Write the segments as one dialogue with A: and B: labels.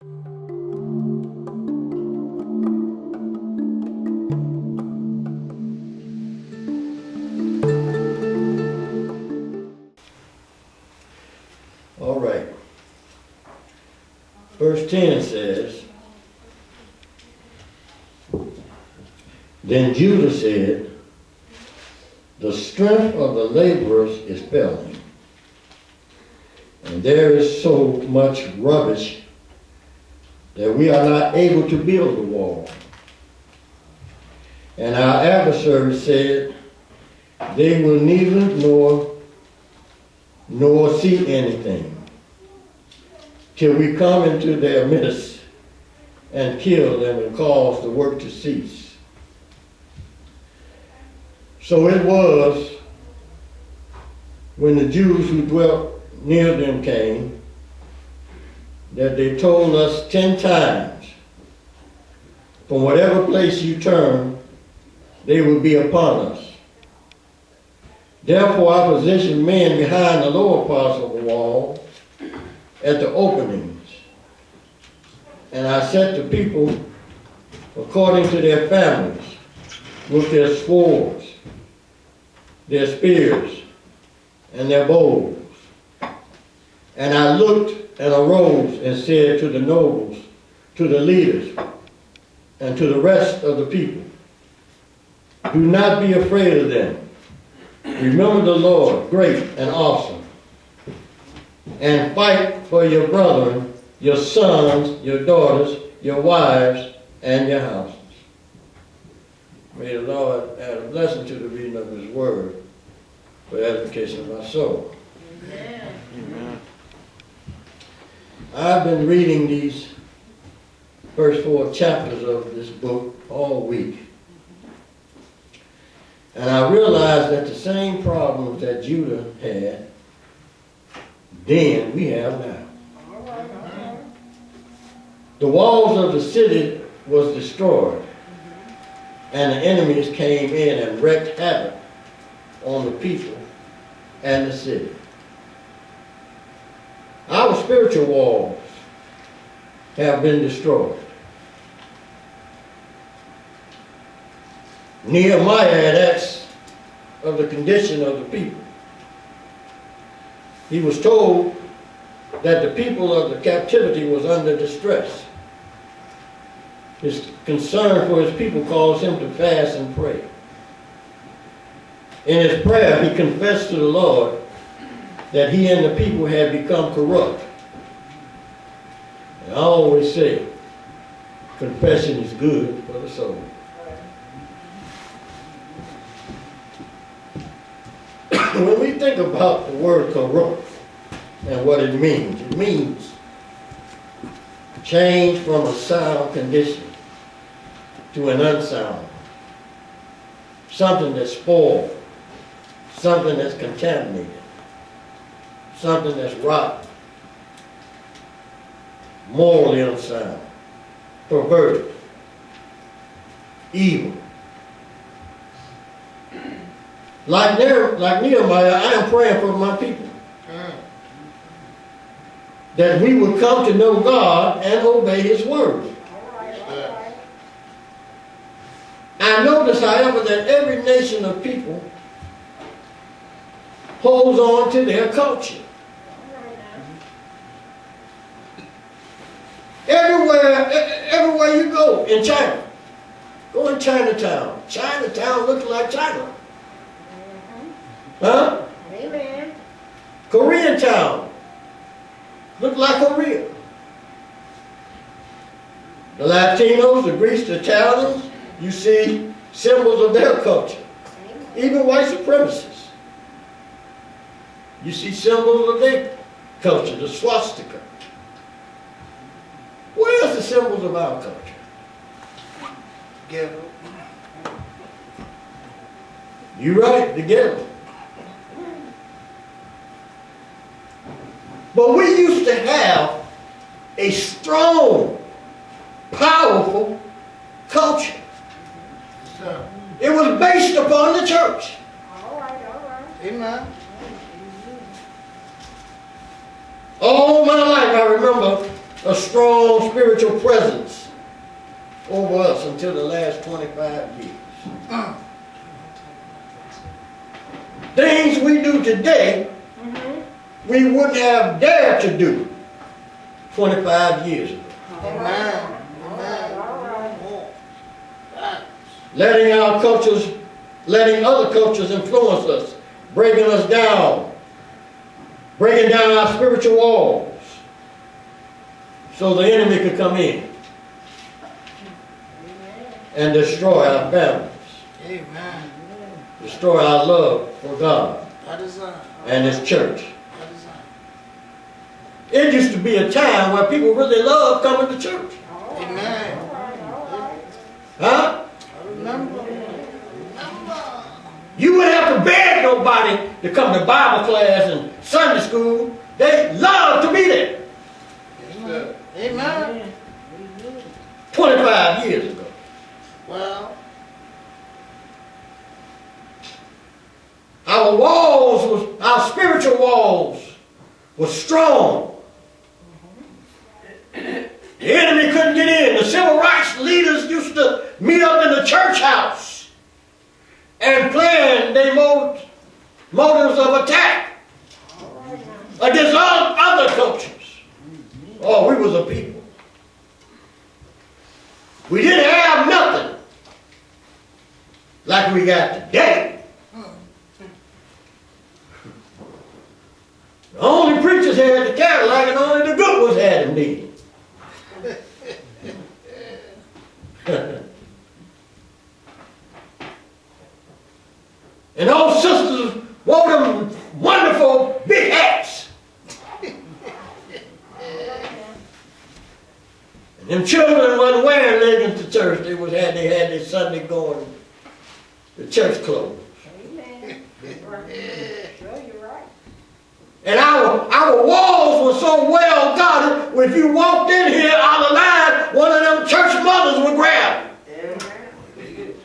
A: All right. Verse 10 says, Then Judah said, The strength of the laborers is failing, and there is so much rubbish that we are not able to build the wall. And our adversary said, They will neither nor see anything, till we come into their midst and kill them and cause the work to cease. So it was when the Jews who dwelt near them came, that they told us 10 times, from whatever place you turn, they will be upon us. Therefore I positioned men behind the lower parts of the wall at the openings, and I set the people according to their families, with their swords, their spears, and their bows. And I looked and arose and said to the nobles, to the leaders, and to the rest of the people, Do not be afraid of them. Remember the Lord, great and awesome, and fight for your brethren, your sons, your daughters, your wives, and your houses. May the Lord add a blessing to the reading of His word for the edification of our soul. Amen. Amen. I've been reading these first 4 chapters of this book all week. And I realized that the same problems that Judah had then we have now. The walls of the city was destroyed, and the enemies came in and wreaked havoc on the people and the city. Our spiritual walls have been destroyed. Nehemiah had asked of the condition of the people. He was told that the people of the captivity was under distress. His concern for his people caused him to fast and pray. In his prayer, he confessed to the Lord that he and the people had become corrupt. And I always say, confession is good for the soul. When we think about the word corrupt and what it means change from a sound condition to an unsound. Something that's spoiled, something that's contaminated, something that's rotten, morally unsound, perverted, evil. Like Nehemiah, I am praying for my people. That we would come to know God and obey His word. I notice, however, that every nation of people holds on to their culture. Everywhere you go in China, go in Chinatown. Chinatown looks like China. Huh?
B: Amen.
A: Koreatown look like Korea. The Latinos, the Greeks, the Italians, you see symbols of their culture. Even white supremacists. You see symbols of their culture, the swastika. Where's the symbols of our culture?
C: Ghetto.
A: You're right, the ghetto. But we used to have a strong, powerful culture. It was based upon the church.
B: All right.
C: Amen.
A: All my life I remember a strong spiritual presence over us until the last 25 years. Things we do today, we wouldn't have dared to do 25 years ago.
B: Amen.
A: Letting our cultures, letting other cultures influence us, breaking us down, breaking down our spiritual walls so the enemy could come in and destroy our families,
B: Amen.
A: destroy our love for God
B: That is right.
A: and His church.
B: That is right.
A: It used to be a time where people really loved coming to church.
B: Amen.
A: Huh?
B: I remember.
A: You wouldn't have to beg nobody to come to Bible class and Sunday school. They loved to be there.
B: Amen. Amen.
A: 25 years ago.
B: Well,
A: Our walls, our spiritual walls were strong. The enemy couldn't get in. The civil rights leaders used to meet up in the church house and plan their motives of attack against all other cultures. Oh, we was a people. We didn't have nothing like we got today. The only preachers had the Cadillac and only the good ones had them then. And those sisters wore them wonderful big hats. And them children wasn't wearing leggings to church. They had their Sunday going to church clothes.
C: Amen. Sure, you're right.
A: And our walls were so well guarded, if you walked in here out of line, one of them church mothers would grab you.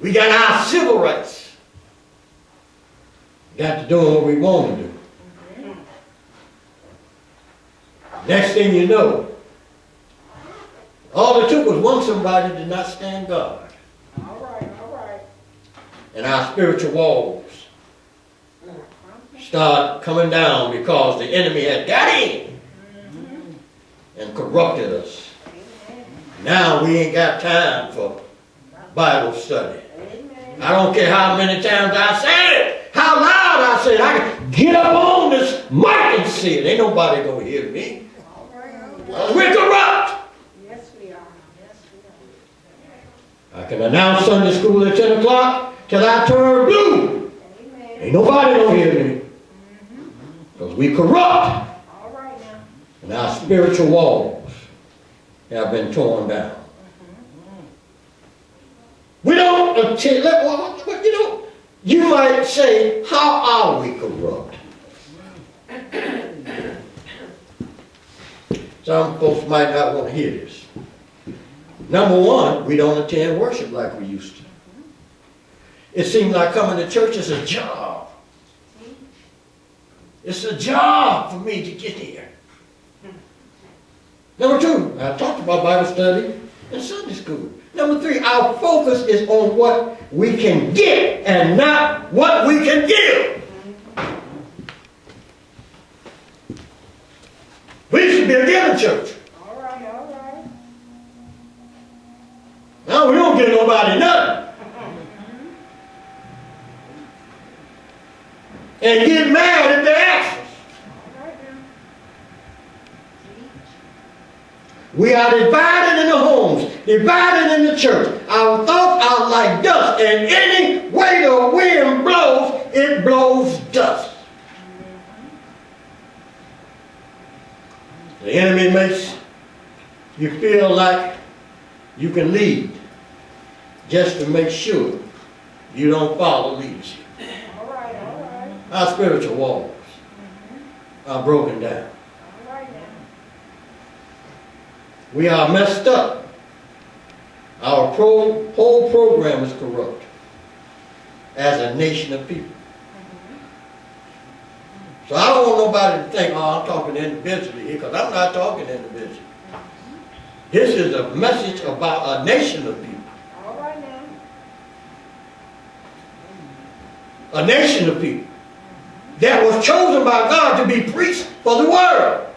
A: We got our civil rights. Got to do what we want to do. Next thing you know, all it took was one somebody did not stand guard.
C: All right.
A: And our spiritual walls start coming down because the enemy had got in and corrupted us. Now we ain't got time for Bible study. I don't care how many times I say it, how loud I say it. I can get up on this mic and say it. Ain't nobody gonna hear me. We're corrupt.
C: Yes, we are.
A: I can announce Sunday school at 10 o'clock till I turn blue. Ain't nobody gonna hear me. Because we corrupt.
C: All right now.
A: And our spiritual walls have been torn down. We don't, you might say, how are we corrupt? Some folks might not want to hear this. Number one, we don't attend worship like we used to. It seems like coming to church is a job. It's a job for me to get here. Number two, I talked about Bible study and Sunday school. Number three, our focus is on what we can get and not what we can give. We should be a giving church.
C: All right.
A: Now we don't give nobody nothing. And get mad if they ask us.
C: All right now.
A: We are divided in the homes, divided in the church. Our thoughts are like dust, and any way the wind blows, it blows dust. The enemy makes you feel like you can lead just to make sure you don't follow leadership.
C: All right.
A: Our spiritual walls are broken down.
C: All right now.
A: We are messed up. Our whole program is corrupt as a nation of people. So I don't want nobody to think, oh, I'm talking individually here, because I'm not talking individually. This is a message about a nation of people.
C: All right now.
A: A nation of people that was chosen by God to be priests for the world.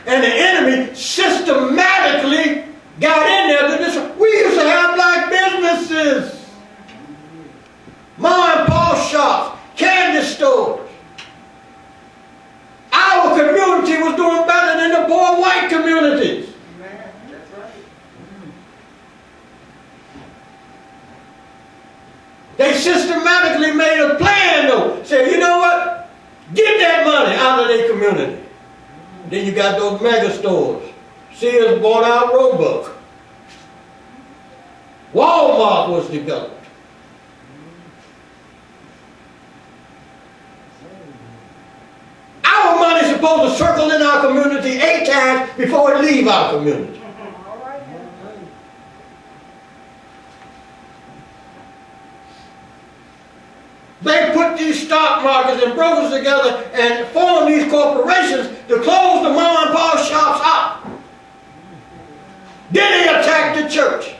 A: And the enemy systematically got in there to this. We used to have black businesses, mom and pop shops, candy stores. Our community was doing better than the poor white communities.
B: Amen. That's right.
A: They systematically made a plan though. Said, you know what? Get that money out of their community. Then you got those mega stores. Sears bought out Roebuck. Walmart was developed. Our money is supposed to circle in our community 8 times before it leave our community.
C: All right now.
A: They put these stock markets and brokers together and form these corporations to close the mom and pop shops out. Then they attack the church.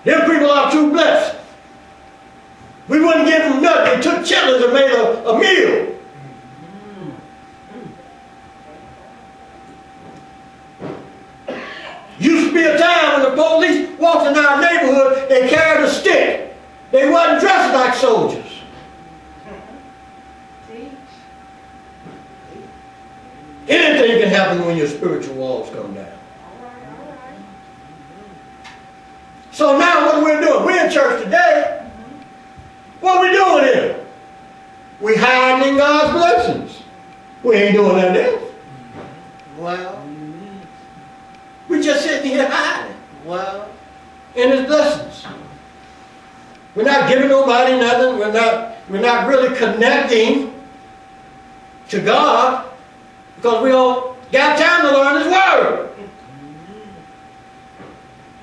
A: Them people are too blessed. We wouldn't give them nothing. They took chitlins and made a meal. Used to be a time when the police walked in our neighborhood, they carried a stick. They wasn't dressed like soldiers. Anything can happen when your spiritual walls come down.
C: All right, all right.
A: So now what we're doing, we're in church today. What are we doing here? We hiding in God's blessings. We ain't doing nothing else.
B: Well,
A: We just sitting here hiding
B: well,
A: in His blessings. We're not giving nobody nothing. We're not really connecting to God because we don't got time to learn His Word.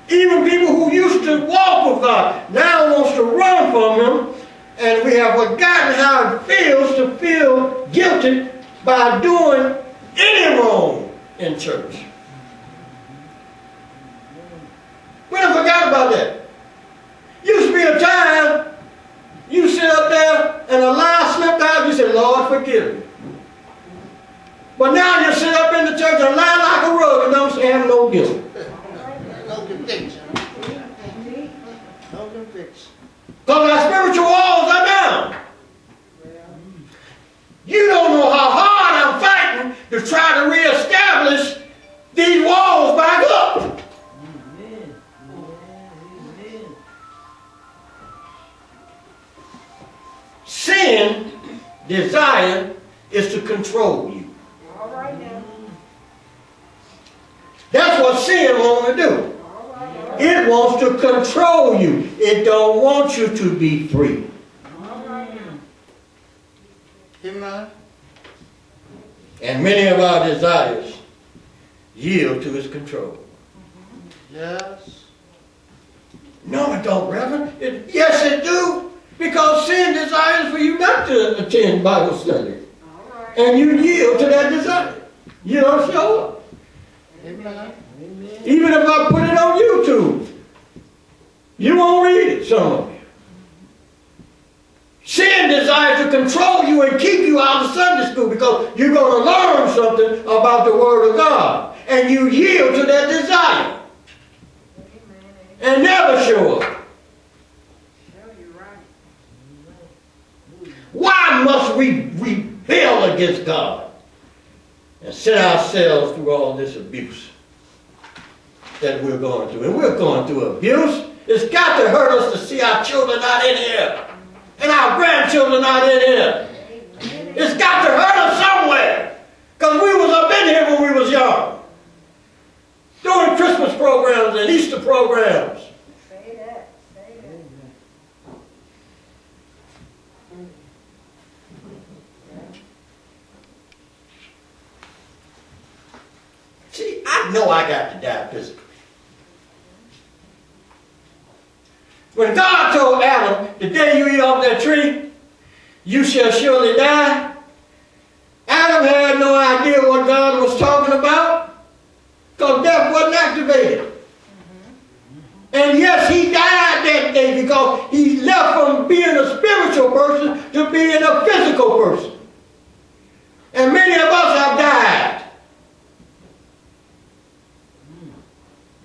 A: Even people who used to walk with God now wants to run from Him, and we have forgotten how it feels to feel guilty by doing any wrong in church. We done forgot about that. Used to be a time you sit up there and a lie slipped out, you say, Lord, forgive me. But now you sit up in the church and lie like a rug and don't say, have no guilt.
B: no conviction. No conviction.
A: Because our spiritual walls are down. You don't know how hard I'm fighting to try to reestablish these walls back up. Sin, desire, is to control you.
C: All right now.
A: That's what sin wants to do.
C: All right, all right.
A: It wants to control you. It don't want you to be free.
C: All right now.
B: Amen.
A: And many of our desires yield to its control.
B: Yes.
A: No, it don't, Reverend. Yes, it do. Because sin desires for you not to attend Bible study.
C: All right.
A: And you yield to that desire. You don't show up.
B: Amen.
A: Even if I put it on YouTube, you won't read it, some of you. Sin desires to control you and keep you out of Sunday school because you're going to learn something about the Word of God. And you yield to that desire. And never show up.
C: Sure, you're right.
A: Why must we rebel against God and set ourselves through all this abuse that we're going through? And we're going through abuse. It's got to hurt us to see our children not in here and our grandchildren not in here. It's got to hurt us somewhere because we was up in here when we was young. Doing Christmas programs and Easter programs.
C: Say that. Say that.
A: See, I know I got to die physically. When God told Adam, the day you eat off that tree, you shall surely die, Adam had no idea what God was talking about, because death wasn't activated. And yes, he died that day because he left from being a spiritual person to being a physical person. And many of us have died.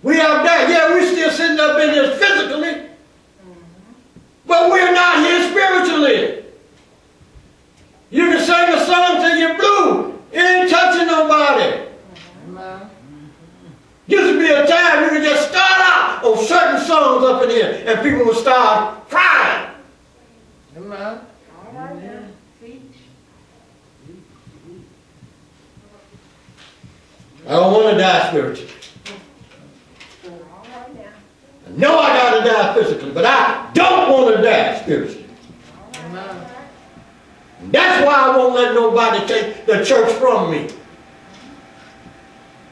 A: We have died. Yeah, we're still sitting up in this physically, but we're not here spiritually. You can sing a song till you're blue. It ain't touching nobody.
B: Amen.
A: Used to be a time you could just start out on certain songs up in here and people would start crying.
B: Amen.
C: All right now. Teach.
A: I don't want to die spiritually.
C: All right now.
A: I know I got to die physically, but I don't want to die spiritually.
B: Amen.
A: And that's why I won't let nobody take the church from me.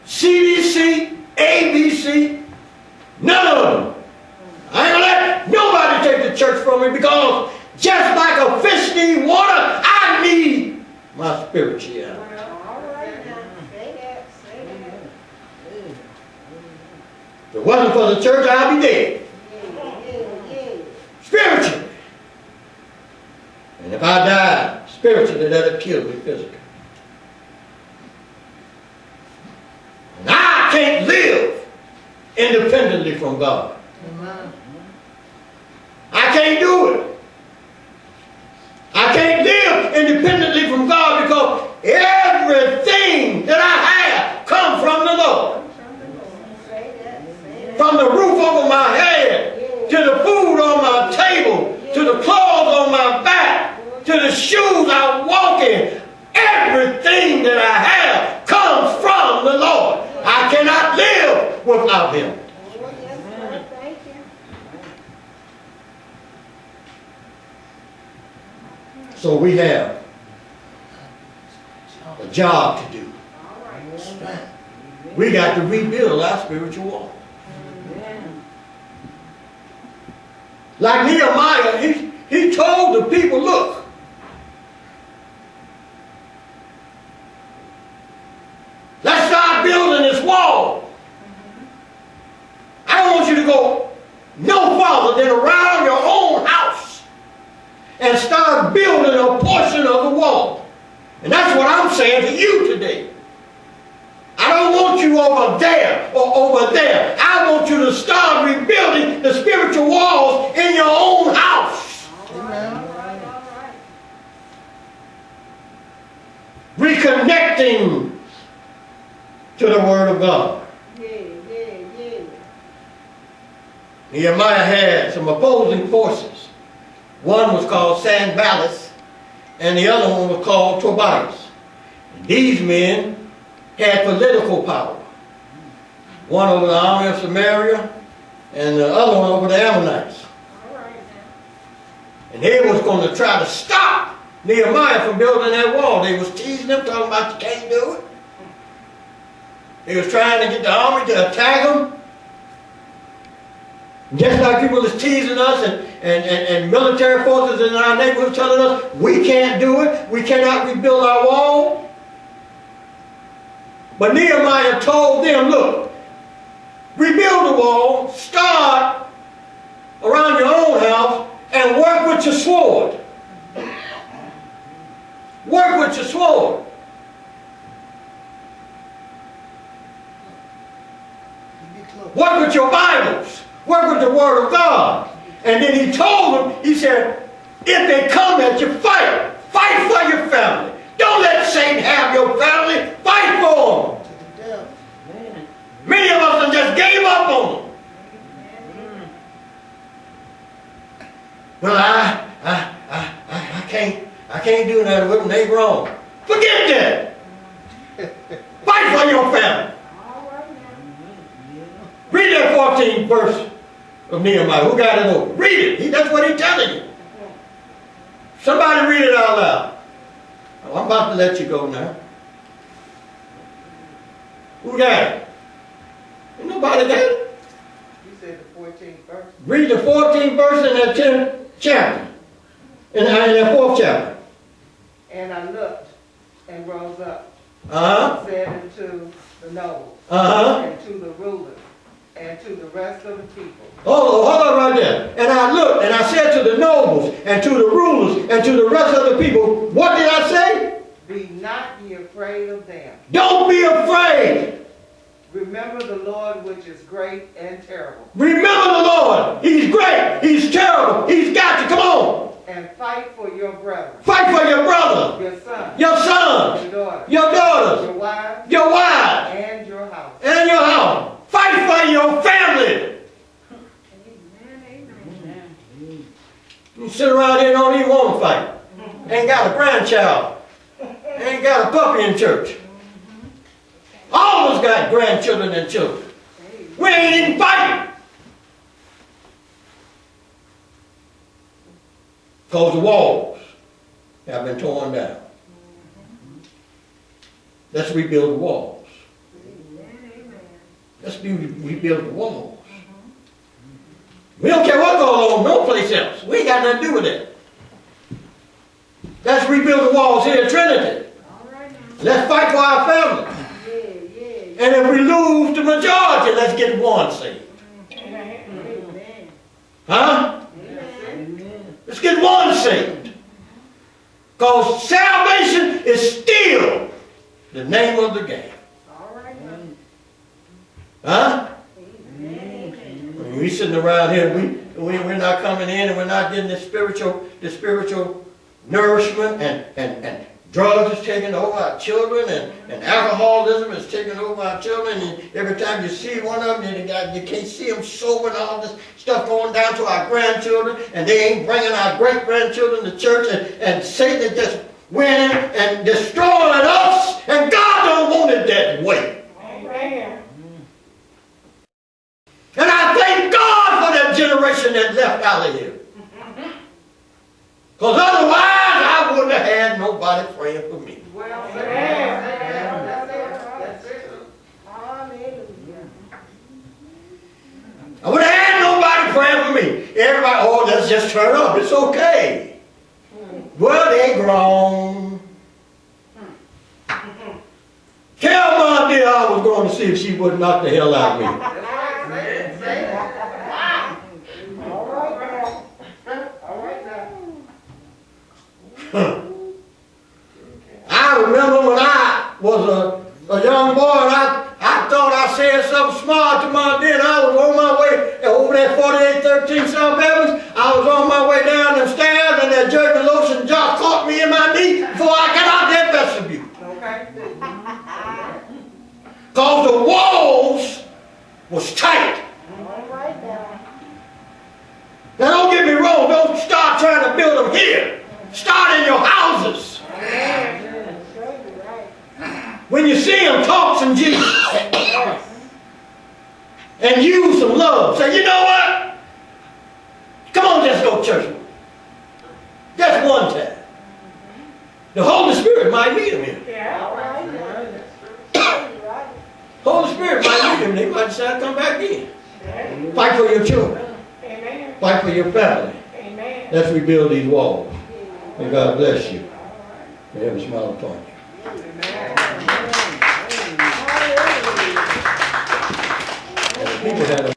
A: CDC, ABC, none of them. I ain't gonna let nobody take the church from me because just like a fish need water, I need my spirituality.
C: All right now. Say that. Say that.
A: If it wasn't for the church, I'd be dead.
C: Yeah.
A: Spiritually. And if I die spiritually, that'll kill me physically. And I can't live independently from God.
B: Amen.
A: I can't do it. I can't live independently from God because everything that I have comes from the Lord.
C: Say that. Say that.
A: From the roof over my head, to the food on my table, to the clothes on my back, to the shoes I walk in. Everything that I have comes from the Lord. I cannot live without Him.
C: Oh, yes, sir. Thank you.
A: So we have a job to do.
C: All right.
B: That's right.
A: We got to rebuild our spiritual walk. Like Nehemiah, he told the people, look, let's start building this wall. I don't want you to go no farther than around your own house and start building a portion of the wall. And that's what I'm saying to you today. I don't want you over there or over there. I want you to start rebuilding the spiritual walls in your own house.
C: All right.
A: Reconnecting to the Word of God.
C: Yeah.
A: Nehemiah had some opposing forces. One was called Sanballat, and the other one was called Tobias. And these men had political power. One over the army of Samaria, and the other one over the Ammonites.
C: All right now.
A: And they was going to try to stop Nehemiah from building that wall. They was teasing him, talking about you can't do it. They was trying to get the army to attack him. Just like people is teasing us and military forces in our neighborhood telling us we can't do it, we cannot rebuild our wall. But Nehemiah told them, look, rebuild the wall, start around your own house, and work with your sword. Work with your sword.
B: You be close.
A: Work with your Bibles. Work with the Word of God. And then he told them, he said, if they come at you, fight. Fight for your family. Don't let Satan have your family. Fight for them.
B: To the devil.
A: Many of us just gave up on them. Well, I can't do that with them. They wrong. Forget that. Fight for your family.
C: All right now.
A: Read that 14th verse of Nehemiah. Who got it over? Read it. That's what he's telling you. Somebody read it out loud. Oh, I'm about to let you go now. Who got it? Ain't nobody got it.
B: He said the 14th verse.
A: Read the 14th verse in that 10th chapter. In that 4th chapter.
B: And I looked and rose up,
A: Uh-huh.
B: and said unto the nobles,
A: Uh-huh.
B: and to the rulers, and to the rest of the people,
A: Hold on right there. And I looked and I said to the nobles and to the rulers and to the rest of the people, what did I say?
B: be not ye afraid of them.
A: Don't be afraid.
B: Remember the Lord which is great and terrible,
A: Remember the Lord. He's great. He's terrible. He's got you. Come on.
B: and fight for your brethren,
A: Fight for your brother,
B: your sons,
A: your sons,
B: your daughters,
A: your daughters,
B: your wives,
A: your wives,
B: and your house.
A: and your house. Fight for your family. You sit around here and don't even want to fight. Ain't got a grandchild. Ain't got a puppy in church. All of us got grandchildren and children. We ain't even fighting. Because the walls have been torn down. Let's rebuild the walls. Let's rebuild the walls. We don't care what goes on no place else. We ain't got nothing to do with it. Let's rebuild the walls here at Trinity. Let's fight for our family. And if we lose the majority, let's get one saved. Huh? Let's get one saved. Because salvation is still the name of the game. Huh? When we sitting around here, we're not coming in and we're not getting the spiritual nourishment, and drugs is taking over our children, and alcoholism is taking over our children, and every time you see one of them, you can't see them sober, and all this stuff going down to our grandchildren, and they ain't bringing our great-grandchildren to church, and Satan is just winning and destroying us, and God don't want it that way. And I thank God for that generation that left out of here. Because otherwise, I wouldn't have had nobody praying for me.
B: Well, that's it.
A: I would have had nobody praying for me. Everybody, oh, let's just turn up. It's okay. Well, they grown. Tell my dear I was going to see if she would knock the hell out of me.
B: That's right. Say it. Wow. All right now.
A: I remember when I was a young boy, and I thought I said something smart to my dear, and I was on my way over that 4813 South Evans. I was on my way down the stairs, and that jerky lotion jar caught me in my knee before I got out that vestibule.
B: Okay.
A: Because the walls was tight. Now don't get me wrong, don't start trying to build them here. Start in your houses. When you see them, talk some Jesus. And use some love. Say, you know what? Come on, let's go to church. Just one time. The Holy Spirit might meet them here. Holy Spirit might meet them. They might decide to come back in. Fight for your children. Fight for your family. Let's rebuild these walls. And God bless you. And have a smile upon you. And the people had a